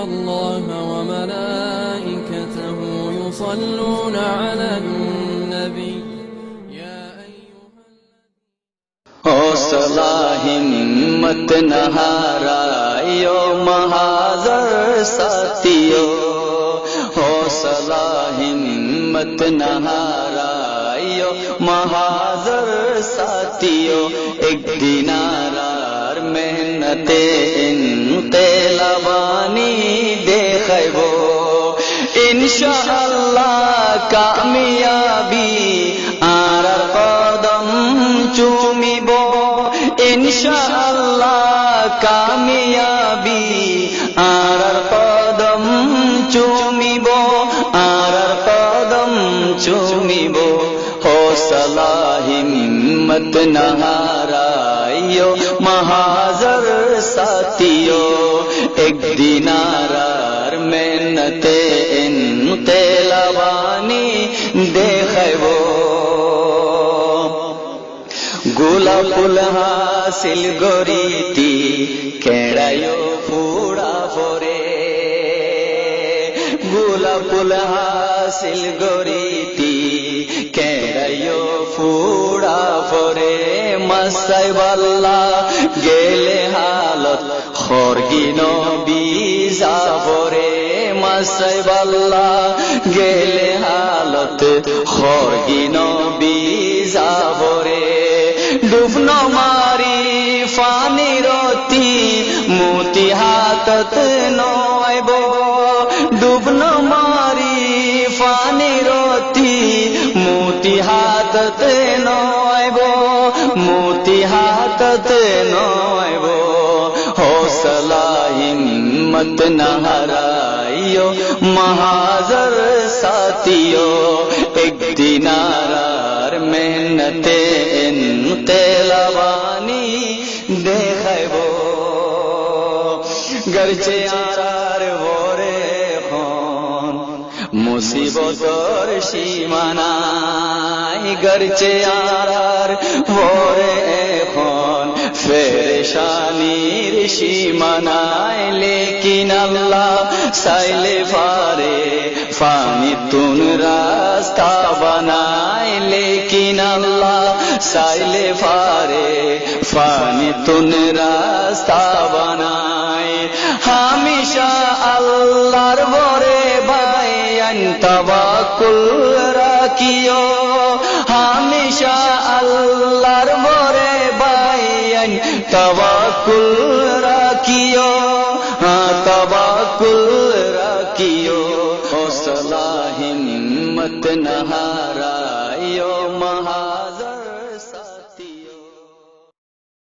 الله وملائكته يصلون على النبي يا أيها حوصلہ ہمت نہ ہارائیو مہاجر ساتھیو حوصلہ ہمت نہ ہارائیو مہاجر ساتھیو ایک دن آرار محنت انقلابانی دیکھائیو ইনশাআল্লাহ কামিয়াবি আর কদম চুমিব ইনশাআল্লাহ কামিয়াবি আর কদম চুমিব আর কদম চুমিব হৌসলা হিম্মত না হারাইও মহাজর সাথিও একদিন আর মেহনতে ইনকিলাবানি দেখাইবো গোলাপ ফুল হাসিল গরিতি কেড়াইও ফুড়া পরে গোলাপ ফুল হাসিল গরিতি কেড়াইও ফুড়া পরে মাসাই বাল্লা গেলে হালত খরগিন বিজা পরে মাসাই বাল্লা গেলে হালত খরগিন বিজা পরে ডুবন মারি ফানি রতি মোতি হাতত নয়ব ডুবন মারি ফানি রতি মোতি হাতত নয়ব মোতি হাতত নয়ব হৌসলা হিম্মত না হারাইও মহাজর সাথিও একদিন আর মেহনতে ইনকিলাবানি দেখাইবো গরচে আরার ভরে খন মুসিবতর সীমানাই গরচে আরার ভরে খন ফেরেশানির সীমানায় লেকিন আল্লাহ চাইলে পারে ফানি তুন রাস্তা বানায় লেকিন আল্লাহ চাইলে পারে ফানি তুন রাস্তা বানায় হামেশা আল্লাহর ভরে বায়ান তাওয়াক্কুল রাখিও হামেশা আল্লাহর ভরে বায়ান তাওয়াক্কুল রাখিও তাওয়াক্কুল রাখিও হৌসলা হিম্মত না হারাইও মহা